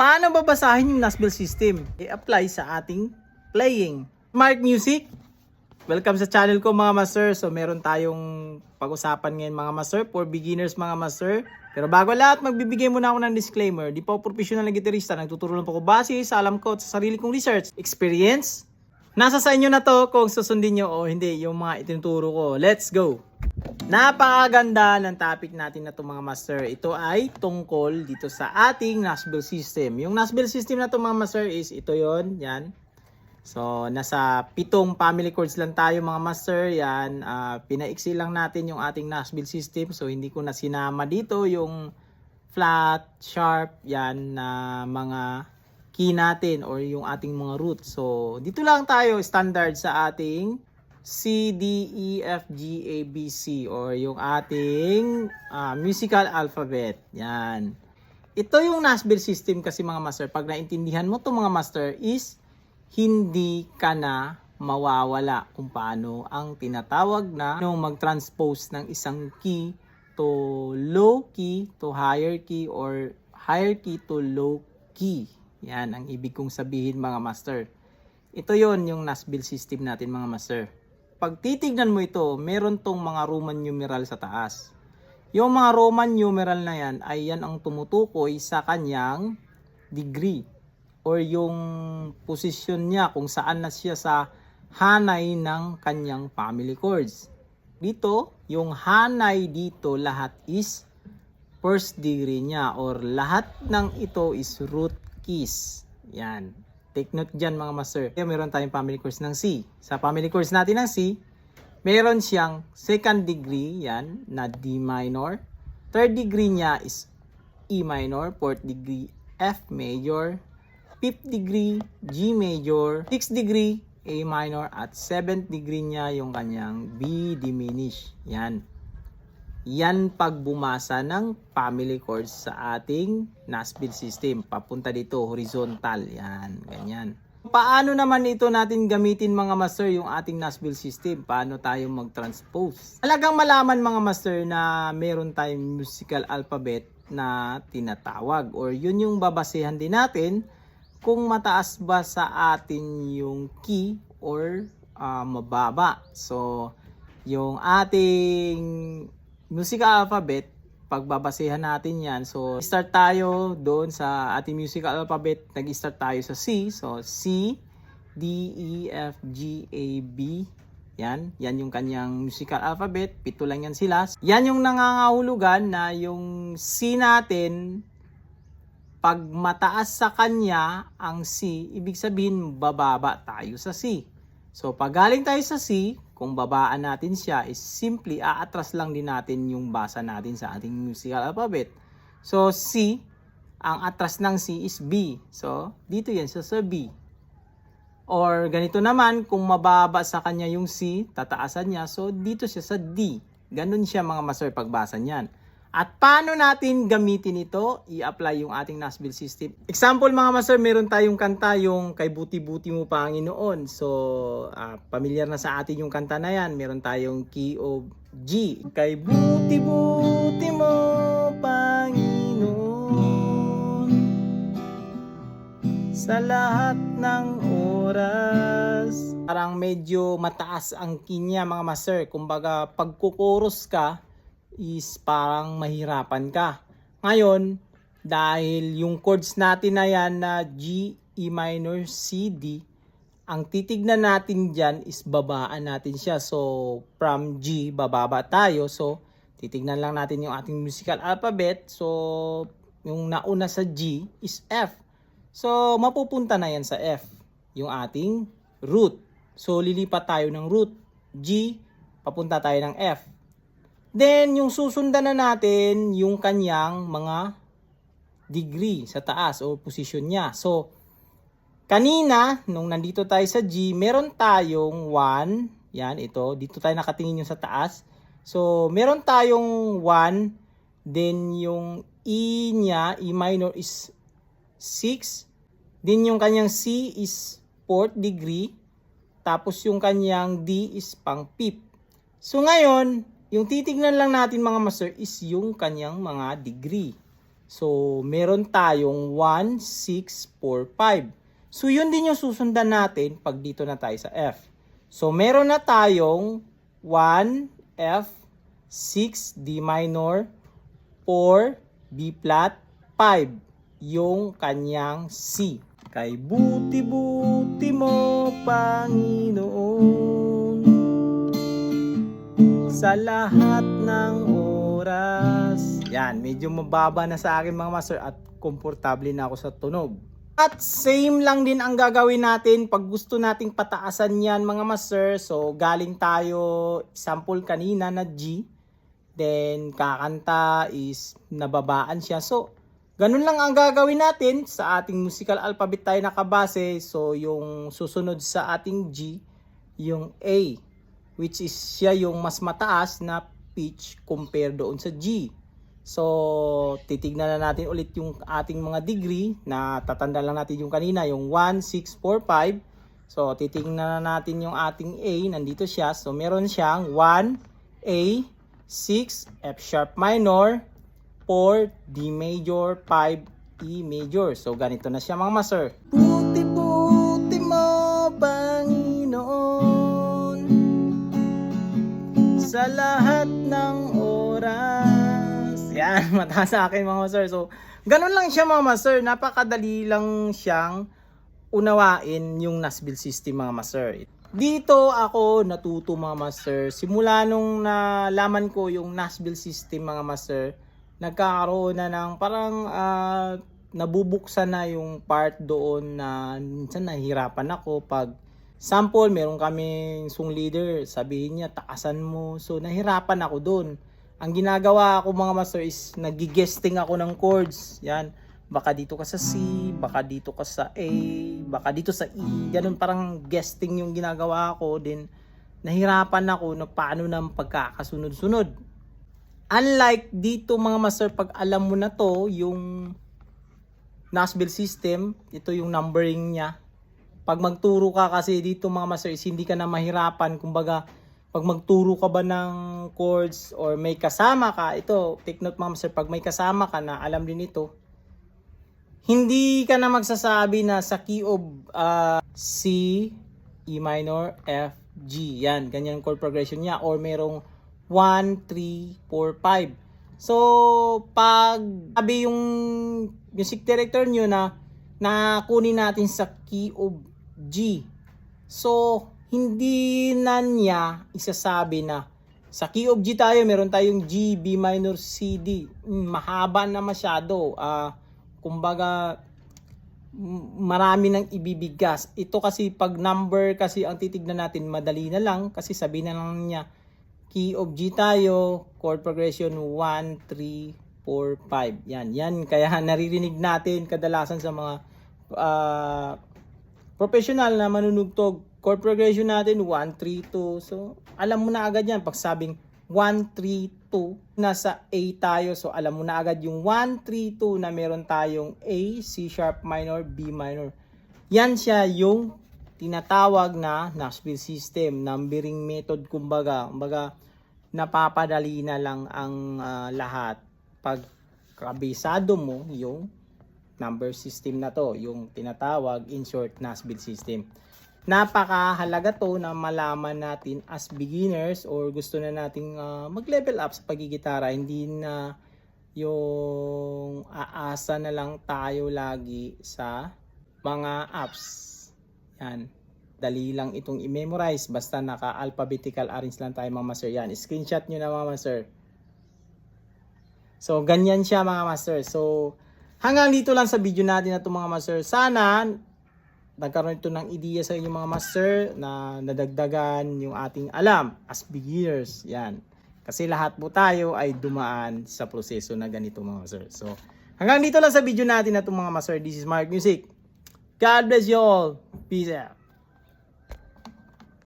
Paano babasahin yung Nasbel system? I-apply sa ating playing. Smart Music, welcome sa channel ko mga master. So meron tayong pag-usapan ngayon mga master for beginners mga master. Pero bago lahat, magbibigay muna ako ng disclaimer. Di pa ako professional na gitarista. Nagtuturo lang po ko base sa alam ko at sa sarili kong research. Experience, nasa sa inyo na to kung susundin nyo o hindi yung mga itinuturo ko. Let's go! Napakaganda ng topic natin na ito mga master. Ito ay tungkol dito sa ating Nasbel system. Yung Nasbel system na ito mga master is ito yon, yan. So nasa 7 family chords lang tayo mga master. Yan, pinaiksi lang natin yung ating Nasbel system. So hindi ko na sinama dito yung flat, sharp, yan na mga key natin or yung ating mga root. So dito lang tayo standard sa ating C, D, E, F, G, A, B, C or yung ating musical alphabet. Yan. Ito yung Nasbel system kasi mga master. Pag naintindihan mo to mga master is hindi ka na mawawala kung paano ang tinatawag na mag-transpose ng isang key to low key to higher key or higher key to low key. Yan ang ibig kong sabihin mga master. Ito yon yung Nasbel system natin mga master. Pag titignan mo ito, meron tong mga Roman numeral sa taas. Yung mga Roman numeral na yan ay yan ang tumutukoy sa kanyang degree or yung posisyon niya kung saan na siya sa hanay ng kanyang family chords. Dito, yung hanay dito lahat is first degree niya or lahat ng ito is root keys. Yan. Take note dyan mga master. Meron tayong family chords ng C. Sa family chords natin ng C, meron siyang second degree, yan, na D minor. Third degree niya is E minor. Fourth degree, F major. Fifth degree, G major. Sixth degree, A minor. At seventh degree niya yung kanyang B diminished. Yan. Yan pag bumasa ng family chords sa ating Nasbel system. Papunta dito, horizontal. Yan, ganyan. Paano naman ito natin gamitin mga master yung ating Nasbel system? Paano tayo mag-transpose? Talagang malaman mga master na meron tayong musical alphabet na tinatawag. Or yun yung babasehan din natin kung mataas ba sa atin yung key or mababa. So, yung ating musical alphabet, pagbabasehan natin yan. So, start tayo doon sa ating musical alphabet. Nag-start tayo sa C. So, C, D, E, F, G, A, B. Yan. Yan yung kanyang musical alphabet. 7 lang yan sila. Yan yung nangangahulugan na yung C natin, pag mataas sa kanya ang C, ibig sabihin bababa tayo sa C. So, pag galing tayo sa C, kung babaan natin siya is simply aatras lang din natin yung basa natin sa ating musical alphabet. So C, ang atras ng C is B. So dito yan sa B. Or ganito naman, kung mababa sa kanya yung C, tataasan niya. So dito siya sa D. Ganun siya mga master pagbasa niyan. At paano natin gamitin ito? I-apply yung ating Nasbel system. Example mga master, meron tayong kanta yung Kay Buti-Buti Mo Panginoon. So, familiar na sa atin yung kanta na yan. Meron tayong key of G. Kay Buti-Buti Mo Panginoon sa lahat ng oras. Parang medyo mataas ang key niya mga master. Kumbaga, pag kukoros ka, is parang mahirapan ka. Ngayon, dahil yung chords natin na yan na G, E minor, C, D, ang titignan natin dyan is babaan natin siya. So, from G, bababa tayo. So, titignan lang natin yung ating musical alphabet. So, yung nauna sa G is F. So, mapupunta na yan sa F, yung ating root. So, lilipat tayo ng root. G, papunta tayo ng F. Then, yung susundan na natin, yung kanyang mga degree sa taas o position niya. So, kanina, nung nandito tayo sa G, meron tayong 1. Yan, ito. Dito tayo nakatingin yung sa taas. So, meron tayong 1. Then, yung E niya, E minor is 6. Then, yung kanyang C is 4th degree. Tapos, yung kanyang D is pang 5th. So, ngayon, yung titignan lang natin mga master is yung kanyang mga degree. So, meron tayong 1, 6, 4, 5. So, yun din yung susundan natin pag dito na tayo sa F. So, meron na tayong 1, F, 6, D minor, 4, B flat, 5, yung kanyang C. Kay buti-buti mo, Panginoon, sa lahat ng oras. Yan, medyo mababa na sa akin mga master at komportable na ako sa tunog. At same lang din ang gagawin natin pag gusto nating pataasan yan mga master. So galing tayo, sample kanina na G. Then kakanta is nababaan siya. So ganun lang ang gagawin natin sa ating musical alphabet tayo nakabase. So yung susunod sa ating G, yung A. Which is siya yung mas mataas na pitch compare doon sa G. So, titignan na natin ulit yung ating mga degree na tatanda lang natin yung kanina, yung 1, 6, 4, 5. So, titignan na natin yung ating A, nandito siya. So, meron siyang 1, A, 6, F sharp minor, 4, D major, 5, E major. So, ganito na siya mga master. Puti-puti mo, Panginoon, sa lahat ng oras. Yan, mataas sa akin mga master. So, ganun lang siya mga master. Napakadali lang siyang unawain yung Nashville system mga master. Dito ako natuto mga master. Simula nung nalaman ko yung Nashville system mga master, nagkakaroon na ng parang nabubuksan na yung part doon na minsan nahihirapan ako pag sample, meron kaming song leader, sabihin niya, taasan mo. So, nahirapan ako doon. Ang ginagawa ko mga master is nag-guesting ako ng chords. Yan. Baka dito ka sa C, baka dito ka sa A, baka dito sa E. Ganun parang guesting yung ginagawa ko. Then, nahirapan ako na paano ng pagkakasunod-sunod. Unlike dito mga master, pag alam mo na to, yung Nashville system, ito yung numbering niya. Pag magturo ka kasi dito mga master is hindi ka na mahirapan. Kumbaga, pag magturo ka ba ng chords or may kasama ka, ito, take note mga master, pag may kasama ka na alam din ito, hindi ka na magsasabi na sa key of C, E minor, F, G. Yan, ganyan chord progression niya. Or merong 1, 3, 4, 5. So, pag sabi yung music director nyo na kunin natin sa key of G. So, hindi na niya isasabi na sa key of G tayo, meron tayong G, B minor, C, D. Mahaba na masyado. Kumbaga, marami nang ibibigkas. Ito kasi pag number kasi ang titignan natin, madali na lang. Kasi sabihin na lang niya, key of G tayo, chord progression 1, 3, 4, 5. Yan. Kaya naririnig natin kadalasan sa mga professional na manunugtog, chord progression natin 1, 3, 2. So, alam mo na agad yan. Pag sabing 1, 3, 2, nasa A tayo. So, alam mo na agad yung 1, 3, 2 na meron tayong A, C sharp minor, B minor. Yan siya yung tinatawag na Nashville system. Numbering method kumbaga. Kumbaga, napapadali na lang ang lahat. Pag kabisado mo yung number system na to, yung tinatawag in short Nashville system. Napakahalaga to na malaman natin as beginners or gusto na nating mag-level up sa pagigitara. Hindi na yung aasa na lang tayo lagi sa mga apps. Yan. Dali lang itong i-memorize. Basta naka-alphabetical arrange lang tayo mga master. Yan. Screenshot nyo na mga master. So, ganyan siya mga master. So, hanggang dito lang sa video natin na ito mga master. Sana nagkaroon ito ng ideya sa inyong mga master na nadagdagan yung ating alam as beginners. Yan. Kasi lahat po tayo ay dumaan sa proseso na ganito mga master. So, hanggang dito lang sa video natin na ito mga master. This is Mark Music. God bless you all. Peace out.